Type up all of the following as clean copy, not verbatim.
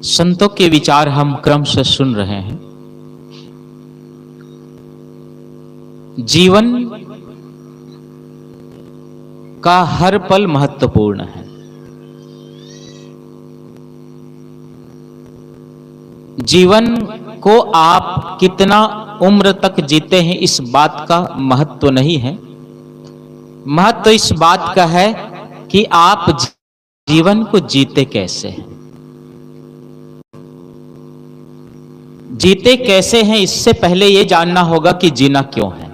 संतों के विचार हम क्रमशः सुन रहे हैं। जीवन का हर पल महत्वपूर्ण है। जीवन को आप कितना उम्र तक जीते हैं इस बात का महत्व नहीं है। महत्व इस बात का है कि आप जीवन को जीते कैसे हैं। जीते कैसे हैं इससे पहले यह जानना होगा कि जीना क्यों है।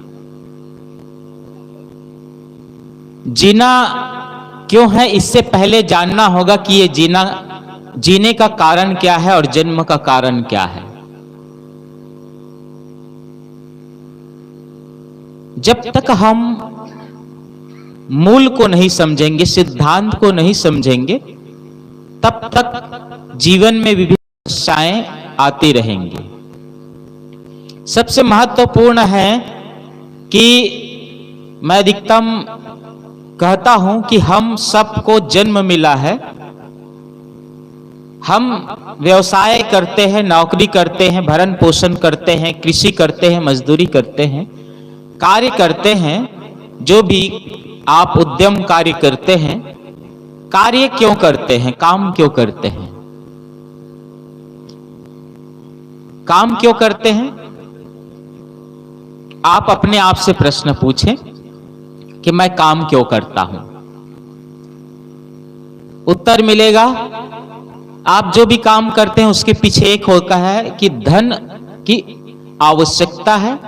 जीना क्यों है इससे पहले जानना होगा कि ये जीने का कारण क्या है और जन्म का कारण क्या है। जब तक हम मूल को नहीं समझेंगे, सिद्धांत को नहीं समझेंगे, तब तक जीवन में विभिन्न समस्याएं आती रहेंगी। सबसे महत्वपूर्ण है कि मैं अधिकतम कहता हूं कि हम सबको जन्म मिला है। हम व्यवसाय करते हैं, नौकरी करते हैं, भरण पोषण करते हैं, कृषि करते हैं, मजदूरी करते हैं, कार्य करते हैं। जो भी आप उद्यम कार्य करते हैं, कार्य क्यों करते हैं, काम क्यों करते हैं? काम क्यों करते हैं? आप अपने आप से प्रश्न पूछें कि मैं काम क्यों करता हूं। उत्तर मिलेगा। आप जो भी काम करते हैं उसके पीछे एक होता है कि धन की आवश्यकता है,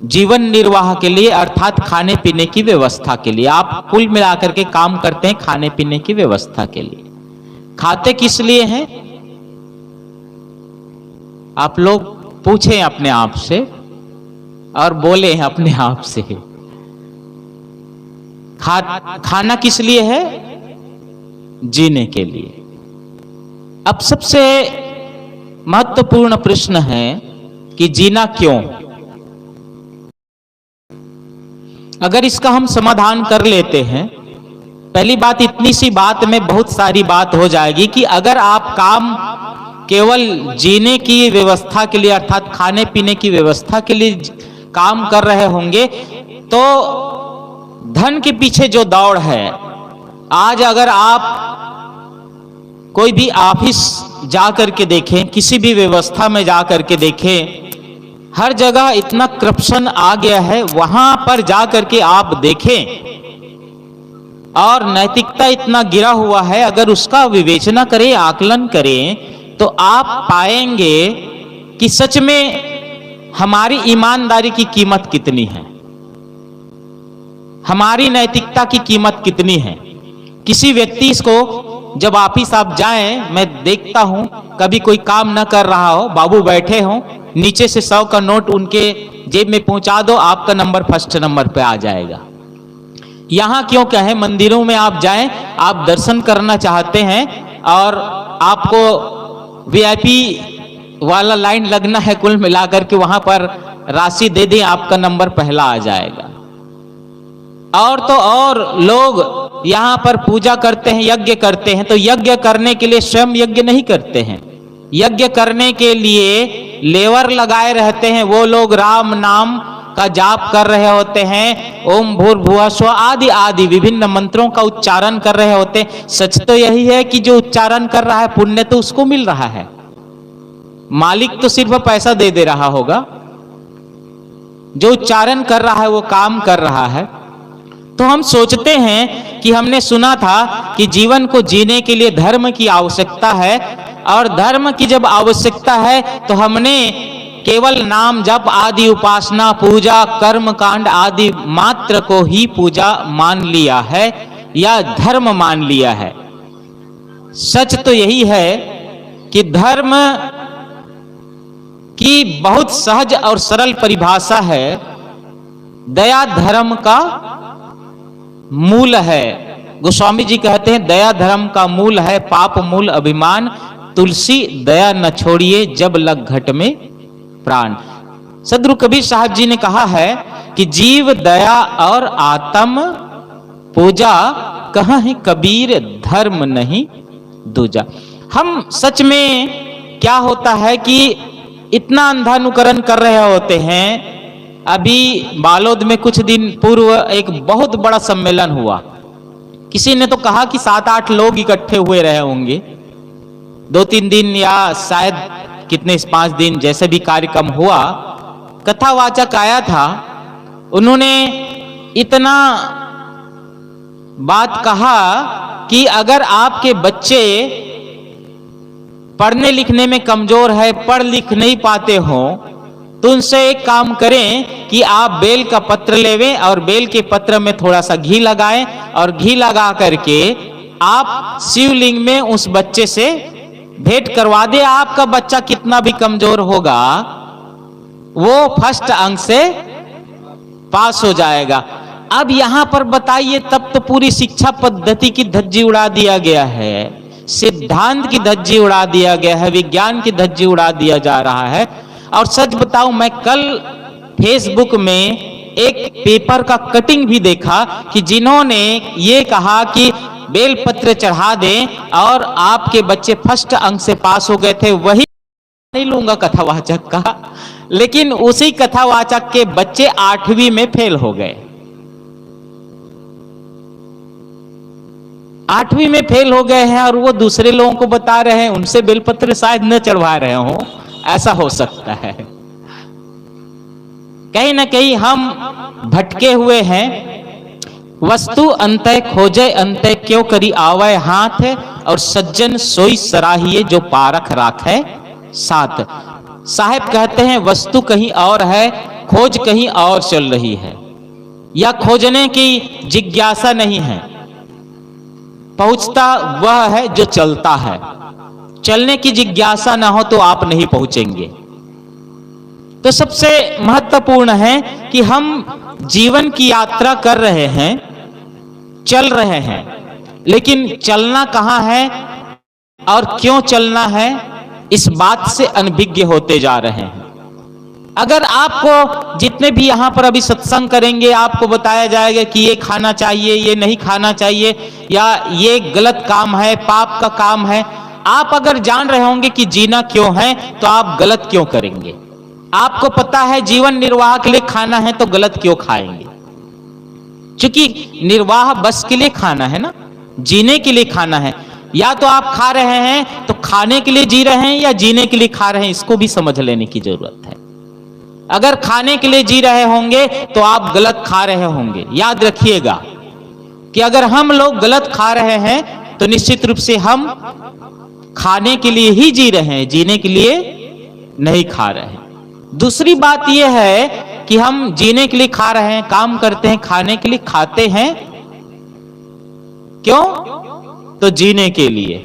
जीवन निर्वाह के लिए, अर्थात खाने पीने की व्यवस्था के लिए। आप कुल मिलाकर के काम करते हैं खाने पीने की व्यवस्था के लिए। खाते किस लिए हैं? आप लोग पूछें अपने आप से और बोले अपने आप से। खाना किस लिए है? जीने के लिए। अब सबसे महत्वपूर्ण प्रश्न है कि जीना क्यों? अगर इसका हम समाधान कर लेते हैं, पहली बात, इतनी सी बात में बहुत सारी बात हो जाएगी कि अगर आप काम केवल जीने की व्यवस्था के लिए, अर्थात खाने पीने की व्यवस्था के लिए काम कर रहे होंगे, तो धन के पीछे जो दौड़ है, आज अगर आप कोई भी ऑफिस जाकर के देखें, किसी भी व्यवस्था में जाकर के देखें, हर जगह इतना करप्शन आ गया है। वहां पर जाकर के आप देखें और नैतिकता इतना गिरा हुआ है। अगर उसका विवेचना करें, आकलन करें, तो आप पाएंगे कि सच में हमारी ईमानदारी की कीमत कितनी है, हमारी नैतिकता की कीमत कितनी है। किसी व्यक्ति को जब ऑफिस आप जाएं, मैं देखता हूं कभी कोई काम न कर रहा हो, बाबू बैठे हों, नीचे से 100 का नोट उनके जेब में पहुंचा दो, आपका नंबर फर्स्ट नंबर पे आ जाएगा। यहां क्यों कहें, मंदिरों में आप जाएं, आप दर्शन करना चाहते हैं और आपको वीआईपी वाला लाइन लगना है, कुल मिलाकर के वहां पर राशि दे दें, आपका नंबर पहला आ जाएगा। और तो और लोग यहां पर पूजा करते हैं, यज्ञ करते हैं, तो यज्ञ करने के लिए स्वयं यज्ञ नहीं करते हैं। यज्ञ करने के लिए लेवर लगाए रहते हैं। वो लोग राम नाम का जाप कर रहे होते हैं, ओम भूर्भुवः स्वः आदि आदि विभिन्न मंत्रों का उच्चारण कर रहे होते हैं। सच तो यही है कि जो उच्चारण कर रहा है, पुण्य तो उसको मिल रहा है, मालिक तो सिर्फ पैसा दे दे रहा होगा। जो उच्चारण कर रहा है वो काम कर रहा है। तो हम सोचते हैं कि हमने सुना था कि जीवन को जीने के लिए धर्म की आवश्यकता है, और धर्म की जब आवश्यकता है तो हमने केवल नाम जप आदि, उपासना, पूजा, कर्म कांड आदि मात्र को ही पूजा मान लिया है या धर्म मान लिया है। सच तो यही है कि धर्म की बहुत सहज और सरल परिभाषा है। दया धर्म का मूल है। गोस्वामी जी कहते हैं, दया धर्म का मूल है, पाप मूल अभिमान, तुलसी दया न छोड़िए जब लग घट में प्राण। सदगुरु कबीर साहब जी ने कहा है कि जीव दया और आत्म पूजा, कहाँ है कबीर धर्म नहीं दूजा। हम सच में क्या होता है कि इतना अंधानुकरण कर रहे होते हैं। अभी बालोद में कुछ दिन पूर्व एक बहुत बड़ा सम्मेलन हुआ। किसी ने तो कहा कि 7-8 लोग इकट्ठे हुए रहे होंगे, 2-3 दिन या शायद कितने 5 दिन, जैसे भी कार्यक्रम हुआ। कथावाचक आया था, उन्होंने इतना बात कहा कि अगर आपके बच्चे पढ़ने लिखने में कमजोर है, पढ़ लिख नहीं पाते हो, तो उनसे एक काम करें कि आप बेल का पत्र लेवें और बेल के पत्र में थोड़ा सा घी लगाएं और घी लगा करके आप शिवलिंग में उस बच्चे से भेंट करवा दे। आपका बच्चा कितना भी कमजोर होगा, वो फर्स्ट अंक से पास हो जाएगा। अब यहां पर बताइए, तब तो पूरी शिक्षा पद्धति की धज्जी उड़ा दिया गया है, सिद्धांत की धज्जी उड़ा दिया गया है, विज्ञान की धज्जी उड़ा दिया जा रहा है। और सच बताऊं, मैं कल फेसबुक में एक पेपर का कटिंग भी देखा कि जिन्होंने ये कहा कि बेलपत्र चढ़ा दें और आपके बच्चे फर्स्ट अंक से पास हो गए थे, वही नहीं लूंगा कथावाचक का, लेकिन उसी कथावाचक के बच्चे 8वीं में फेल हो गए। 8वीं में फेल हो गए हैं और वो दूसरे लोगों को बता रहे हैं, उनसे बेलपत्र शायद न चढ़वा रहे हो, ऐसा हो सकता है। कहीं ना कहीं हम भटके हुए हैं। वस्तु अंतय खोजे अंतय, क्यों करी आवय हाथ, और सज्जन सोई सराहिए जो पारख राखे साथ। साहब कहते हैं वस्तु कहीं और है, खोज कहीं और चल रही है, या खोजने की जिज्ञासा नहीं है। पहुंचता वह है जो चलता है। चलने की जिज्ञासा ना हो तो आप नहीं पहुंचेंगे। तो सबसे महत्वपूर्ण है कि हम जीवन की यात्रा कर रहे हैं, चल रहे हैं, लेकिन चलना कहां है और क्यों चलना है, इस बात से अनभिज्ञ होते जा रहे हैं। अगर आपको जितने भी यहां पर अभी सत्संग करेंगे, आपको बताया जाएगा कि ये खाना चाहिए, ये नहीं खाना चाहिए, या ये गलत काम है, पाप का काम है, आप अगर जान रहे होंगे कि जीना क्यों है, तो आप गलत क्यों करेंगे। आपको पता है जीवन निर्वाह के लिए खाना है, तो गलत क्यों खाएंगे। क्योंकि निर्वाह बस के लिए खाना है ना, जीने के लिए खाना है। या तो आप खा रहे हैं तो खाने के लिए जी रहे हैं, या जीने के लिए खा रहे हैं, इसको भी समझ लेने की जरूरत है। अगर खाने के लिए जी रहे होंगे तो आप गलत खा रहे होंगे। याद रखिएगा कि अगर हम लोग गलत खा रहे हैं तो निश्चित रूप से हम खाने के लिए ही जी रहे हैं, जीने के लिए नहीं खा रहे हैं। दूसरी बात यह है कि हम जीने के लिए खा रहे हैं, काम करते हैं, खाने के लिए खाते हैं, क्यों? तो जीने के लिए।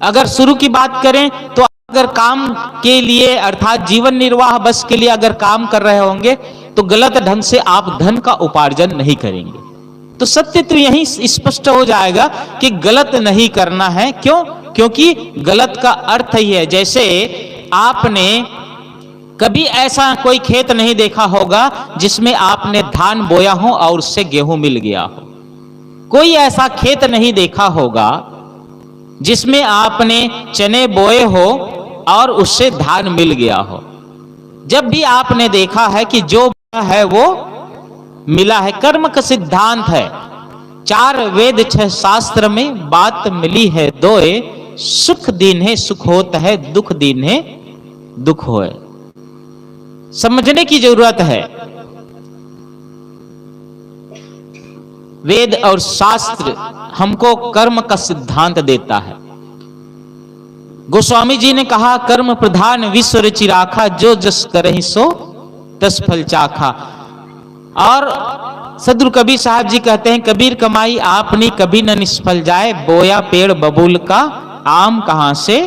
अगर शुरू की बात करें तो अगर काम के लिए अर्थात जीवन निर्वाह बस के लिए अगर काम कर रहे होंगे तो गलत ढंग से आप धन का उपार्जन नहीं करेंगे। तो सत्य तो यही स्पष्ट हो जाएगा कि गलत नहीं करना है। क्यों? क्योंकि गलत का अर्थ ही है, जैसे आपने कभी ऐसा कोई खेत नहीं देखा होगा जिसमें आपने धान बोया हो और उससे गेहूं मिल गया हो। कोई ऐसा खेत नहीं देखा होगा जिसमें आपने चने बोए हो और उससे धान मिल गया हो। जब भी आपने देखा है कि जो है वो मिला है। कर्म का सिद्धांत है, 4 वेद 6 शास्त्र में बात मिली है दोए, सुख दीन है सुख होता है, दुख दीन है दुख होए। समझने की जरूरत है। वेद और शास्त्र हमको कर्म का सिद्धांत देता है। गोस्वामी जी ने कहा, कर्म प्रधान विश्व रचि राखा, जो जस करहि सो तस फल चाखा। और सदगुरु कबीर साहब जी कहते हैं, कबीर कमाई आपनी कभी न निष्फल जाए, बोया पेड़ बबूल का आम कहां से।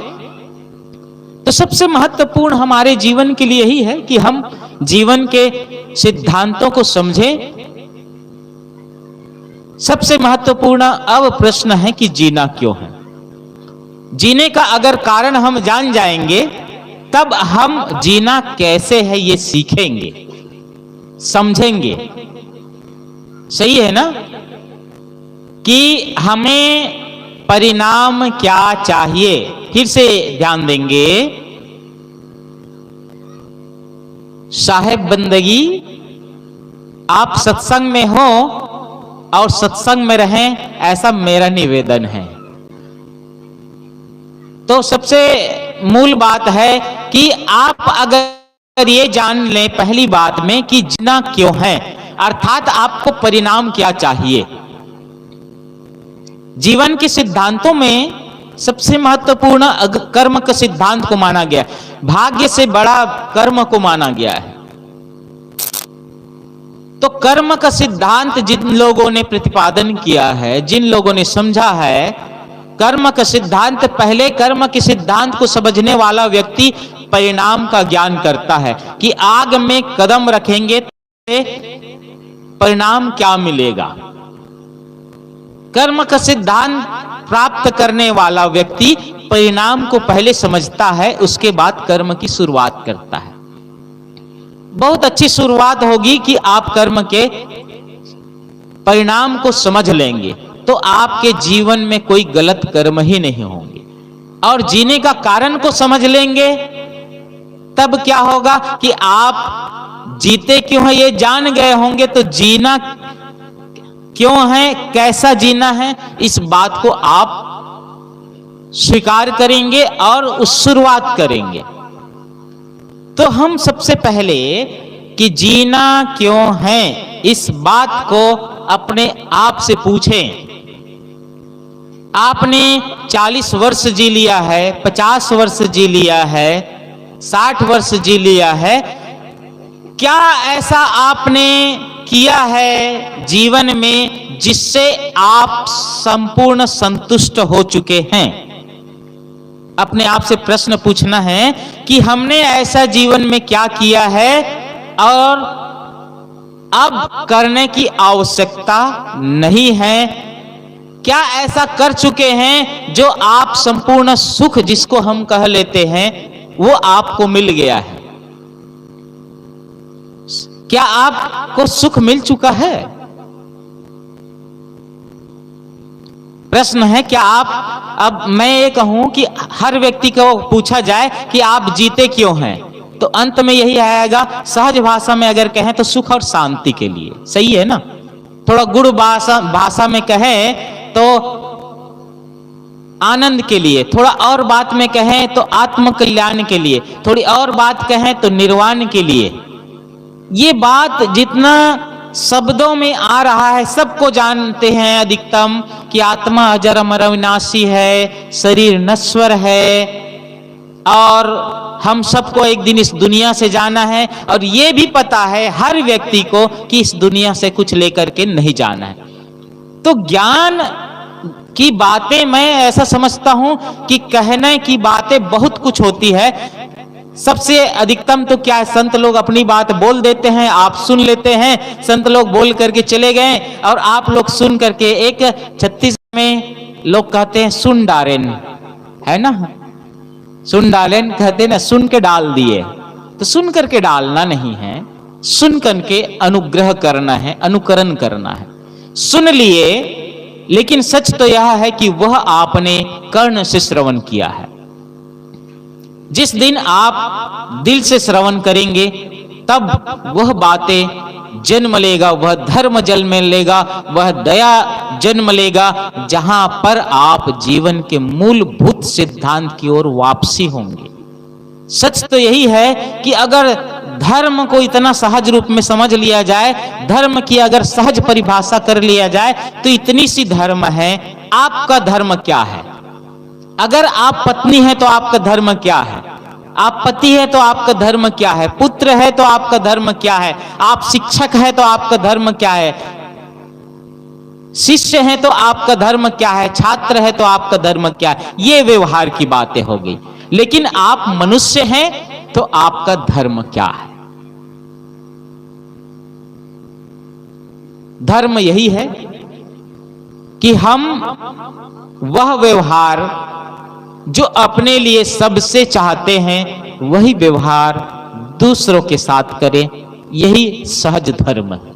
तो सबसे महत्वपूर्ण हमारे जीवन के लिए यही है कि हम जीवन के सिद्धांतों को समझें। सबसे महत्वपूर्ण अब प्रश्न है कि जीना क्यों है। जीने का अगर कारण हम जान जाएंगे तब हम जीना कैसे है ये सीखेंगे, समझेंगे। सही है ना कि हमें परिणाम क्या चाहिए? फिर से ध्यान देंगे। साहेब बंदगी, आप सत्संग में हो और सत्संग में रहें, ऐसा मेरा निवेदन है। तो सबसे मूल बात है कि आप अगर ये जान लें पहली बात में कि जीना क्यों है, अर्थात आपको परिणाम क्या चाहिए। जीवन के सिद्धांतों में सबसे महत्वपूर्ण कर्म का सिद्धांत को माना गया, भाग्य से बड़ा कर्म को माना गया है। तो कर्म का सिद्धांत जिन लोगों ने प्रतिपादन किया है, जिन लोगों ने समझा है कर्म का सिद्धांत, पहले कर्म के सिद्धांत को समझने वाला व्यक्ति परिणाम का ज्ञान करता है कि आग में कदम रखेंगे तो परिणाम क्या मिलेगा। कर्म का सिद्धांत प्राप्त करने वाला व्यक्ति परिणाम को पहले समझता है, उसके बाद कर्म की शुरुआत करता है। बहुत अच्छी शुरुआत होगी कि आप कर्म के परिणाम को समझ लेंगे तो आपके जीवन में कोई गलत कर्म ही नहीं होंगे, और जीने का कारण को समझ लेंगे तब क्या होगा कि आप जीते क्यों है ये जान गए होंगे, तो जीना क्यों है, कैसा जीना है, इस बात को आप स्वीकार करेंगे और उस शुरुआत करेंगे। तो हम सबसे पहले कि जीना क्यों है इस बात को अपने आप से पूछें। आपने 40 वर्ष जी लिया है, 50 वर्ष जी लिया है, 60 वर्ष जी लिया है, क्या ऐसा आपने किया है जीवन में जिससे आप संपूर्ण संतुष्ट हो चुके हैं? अपने आप से प्रश्न पूछना है कि हमने ऐसा जीवन में क्या किया है और अब करने की आवश्यकता नहीं है। क्या ऐसा कर चुके हैं जो आप संपूर्ण सुख जिसको हम कह लेते हैं वो आपको मिल गया है? क्या आपको सुख मिल चुका है? प्रश्न है क्या आप, अब मैं ये कहूं कि हर व्यक्ति को पूछा जाए कि आप जीते क्यों हैं, तो अंत में यही आएगा, सहज भाषा में अगर कहें तो सुख और शांति के लिए। सही है ना? थोड़ा गुड़ भाषा में कहें तो आनंद के लिए, थोड़ा और बात में कहें तो आत्म कल्याण के लिए, थोड़ी और बात कहें तो निर्वाण के लिए। ये बात जितना शब्दों में आ रहा है, सबको जानते हैं अधिकतम कि आत्मा अजर अमर अविनाशी है, शरीर नश्वर है और हम सबको एक दिन इस दुनिया से जाना है, और ये भी पता है हर व्यक्ति को कि इस दुनिया से कुछ लेकर के नहीं जाना है। तो ज्ञान की बातें मैं ऐसा समझता हूं कि कहने की बातें बहुत कुछ होती है। सबसे अधिकतम तो क्या है, संत लोग अपनी बात बोल देते हैं, आप सुन लेते हैं, संत लोग बोल करके चले गए और आप लोग सुन करके, एक छत्तीस में लोग कहते हैं सुन डालेन, है ना, सुन डालेन कहते ना, सुन के डाल दिए। तो सुन करके डालना नहीं है, सुन करके अनुग्रह करना है, अनुकरण करना है। सुन लिए, लेकिन सच तो यह है कि वह आपने कर्ण से श्रवण किया है। जिस दिन आप दिल से श्रवण करेंगे तब वह बातें जन्म लेगा, वह धर्म जन्म लेगा, वह दया जन्म लेगा, जहां पर आप जीवन के मूलभूत सिद्धांत की ओर वापसी होंगे। सच तो यही है कि अगर धर्म को इतना सहज रूप में समझ लिया जाए, धर्म की अगर सहज परिभाषा कर लिया जाए तो इतनी सी धर्म है। आपका धर्म क्या है? अगर आप पत्नी हैं तो आपका धर्म क्या है? आप पति है तो आपका धर्म क्या है? पुत्र है तो आपका धर्म क्या है? आप शिक्षक है तो आपका धर्म क्या है? शिष्य है तो आपका धर्म क्या है? छात्र है तो आपका धर्म क्या है? ये व्यवहार की बातें हो गई। लेकिन आप मनुष्य हैं तो आपका धर्म क्या है? धर्म यही है कि हम वह व्यवहार जो अपने लिए सबसे चाहते हैं वही व्यवहार दूसरों के साथ करें। यही सहज धर्म है।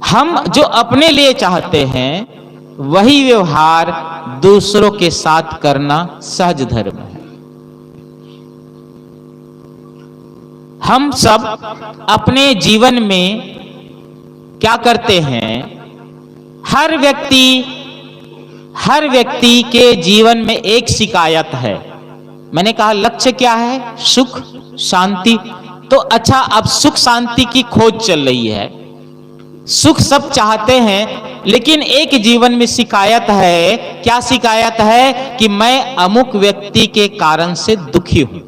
हम जो अपने लिए चाहते हैं वही व्यवहार दूसरों के साथ करना सहज धर्म है। हम सब अपने जीवन में क्या करते हैं? हर व्यक्ति के जीवन में एक शिकायत है। मैंने कहा लक्ष्य क्या है? सुख शांति। तो अच्छा, अब सुख शांति की खोज चल रही है, सुख सब चाहते हैं, लेकिन एक जीवन में शिकायत है। क्या शिकायत है? कि मैं अमुक व्यक्ति के कारण से दुखी हूं।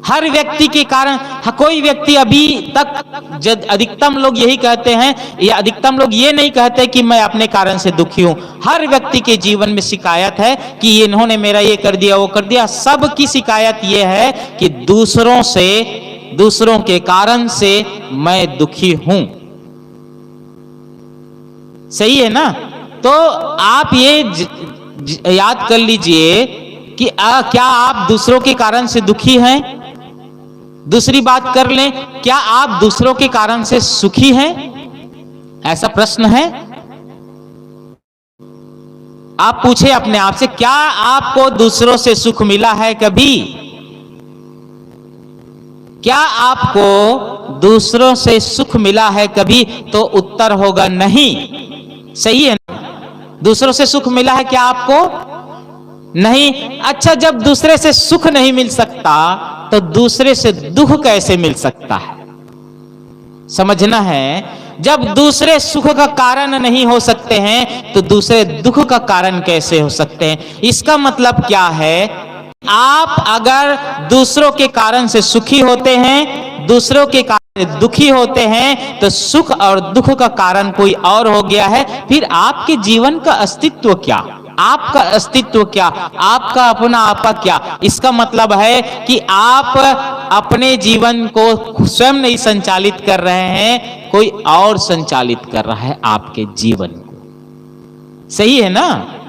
हर व्यक्ति के कारण। कोई व्यक्ति अभी तक अधिकतम लोग यही कहते हैं, या अधिकतम लोग ये नहीं कहते कि मैं अपने कारण से दुखी हूं। हर व्यक्ति के जीवन में शिकायत है कि इन्होंने मेरा ये कर दिया, वो कर दिया। सबकी शिकायत ये है कि दूसरों के कारण से मैं दुखी हूं। सही है ना? तो आप ये याद कर लीजिए कि क्या आप दूसरों के कारण से दुखी हैं? दूसरी बात कर लें, क्या आप दूसरों के कारण से सुखी हैं? ऐसा प्रश्न है। आप पूछे अपने आप से, क्या आपको दूसरों से सुख मिला है कभी? क्या आपको दूसरों से सुख मिला है कभी? तो उत्तर होगा नहीं। सही है ना? दूसरों से सुख मिला है क्या आपको? नहीं। अच्छा, जब दूसरे से सुख नहीं मिल सकता तो दूसरे से दुख कैसे मिल सकता है? समझना है। जब दूसरे सुख का कारण नहीं हो सकते हैं तो दूसरे दुख का कारण कैसे हो सकते हैं? इसका मतलब क्या है? आप अगर दूसरों के कारण से सुखी होते हैं, दूसरों के कारण दुखी होते हैं, तो सुख और दुख का कारण कोई और हो गया है। फिर आपके जीवन का अस्तित्व क्या? आपका अस्तित्व क्या? आपका अपना आपा क्या? इसका मतलब है कि आप अपने जीवन को स्वयं नहीं संचालित कर रहे हैं, कोई और संचालित कर रहा है आपके जीवन को। सही है ना?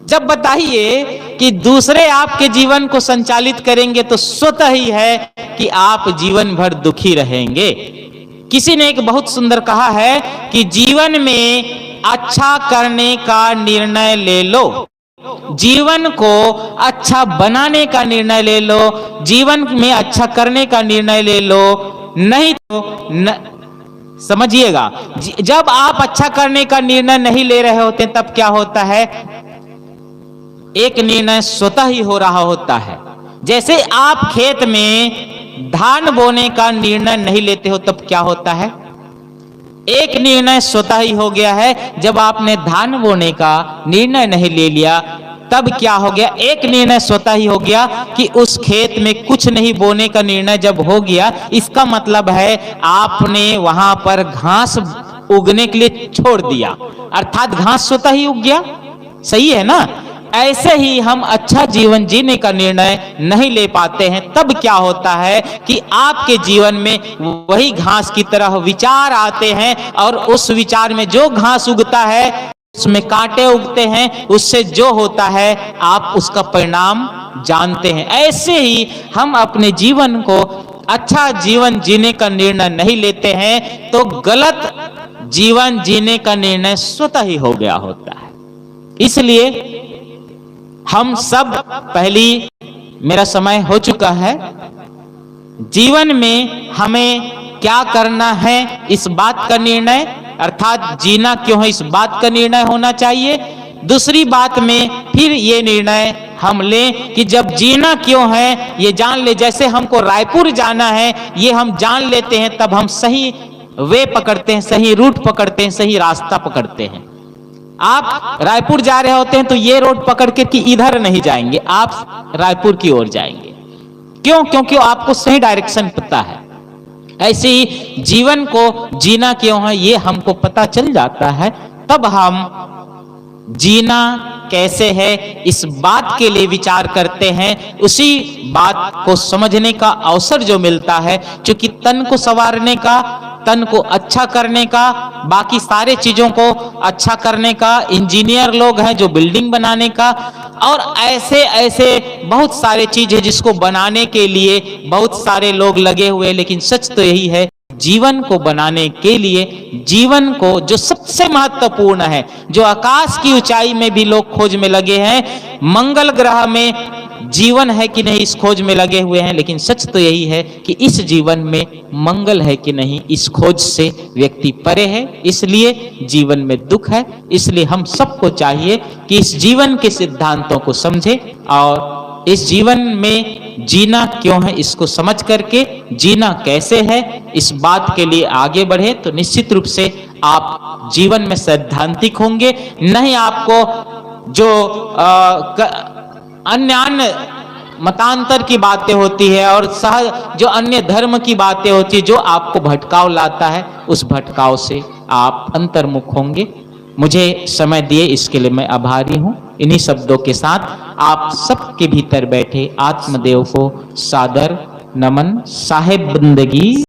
जब बताइए कि दूसरे आपके जीवन को संचालित करेंगे तो स्वतः ही है कि आप जीवन भर दुखी रहेंगे। किसी ने एक बहुत सुंदर कहा है कि जीवन में अच्छा करने का निर्णय ले लो, जीवन को अच्छा बनाने का निर्णय ले लो, जीवन में अच्छा करने का निर्णय ले लो, नहीं तो समझिएगा, जब आप अच्छा करने का निर्णय नहीं ले रहे होते तब क्या होता है? एक निर्णय स्वतः ही हो रहा होता है। जैसे आप खेत में धान बोने का निर्णय नहीं लेते हो तब क्या होता है? एक निर्णय स्वतः ही हो गया है। जब आपने धान बोने का निर्णय नहीं ले लिया तब क्या हो गया? एक निर्णय स्वतः ही हो गया कि उस खेत में कुछ नहीं बोने का निर्णय जब हो गया, इसका मतलब है आपने वहां पर घास उगने के लिए छोड़ दिया, अर्थात घास स्वतः ही उग गया। सही है ना? ऐसे ही हम अच्छा जीवन जीने का निर्णय नहीं ले पाते हैं, तब क्या होता है कि आपके जीवन में वही घास की तरह विचार आते हैं, और उस विचार में जो घास उगता है उसमें कांटे उगते हैं, उससे जो होता है आप उसका परिणाम जानते हैं। ऐसे ही हम अपने जीवन को अच्छा जीवन जीने का निर्णय नहीं लेते हैं तो गलत जीवन जीने का निर्णय स्वतः ही हो गया होता है। इसलिए हम सब, पहली मेरा समय हो चुका है, जीवन में हमें क्या करना है इस बात का निर्णय, अर्थात जीना क्यों है इस बात का निर्णय होना चाहिए। दूसरी बात में फिर ये निर्णय हम लें कि जब जीना क्यों है ये जान ले। जैसे हमको रायपुर जाना है ये हम जान लेते हैं, तब हम सही वे पकड़ते हैं, सही रूट पकड़ते हैं, सही रास्ता पकड़ते हैं। आप रायपुर जा रहे होते हैं तो ये रोड पकड़ के कि इधर नहीं जाएंगे, आप रायपुर की ओर जाएंगे। क्यों? क्योंकि आपको सही डायरेक्शन पता है। ऐसे ही जीवन को जीना क्यों है ये हमको पता चल जाता है, तब हम जीना कैसे है इस बात के लिए विचार करते हैं। उसी बात को समझने का अवसर जो मिलता है, क्योंकि तन को संवारने का, तन को अच्छा करने का, बाकी सारे चीजों को अच्छा करने का, इंजीनियर लोग हैं जो बिल्डिंग बनाने का, और ऐसे ऐसे बहुत सारे चीज है जिसको बनाने के लिए बहुत सारे लोग लगे हुए। लेकिन सच तो यही है, जीवन को बनाने के लिए, जीवन को जो सबसे महत्वपूर्ण है, जो आकाश की ऊंचाई में भी लोग खोज में लगे हैं, मंगल ग्रह में जीवन है कि नहीं इस खोज में लगे हुए हैं, लेकिन सच तो यही है कि इस जीवन में मंगल है कि नहीं इस खोज से व्यक्ति परे है, इसलिए जीवन में दुख है। इसलिए हम सबको चाहिए कि इस जीवन के सिद्धांतों को समझे और इस जीवन में जीना क्यों है इसको समझ करके जीना कैसे है इस बात के लिए आगे बढ़े, तो निश्चित रूप से आप जीवन में सैद्धांतिक होंगे। नहीं आपको जो अन्य मतांतर की बातें होती है और सहज जो अन्य धर्म की बातें होती है जो आपको भटकाव लाता है, उस भटकाव से आप अंतर्मुख होंगे। मुझे समय दिए इसके लिए मैं आभारी हूं। इन्हीं शब्दों के साथ आप सबके भीतर बैठे आत्मदेव को सादर नमन। साहेब बंदगी।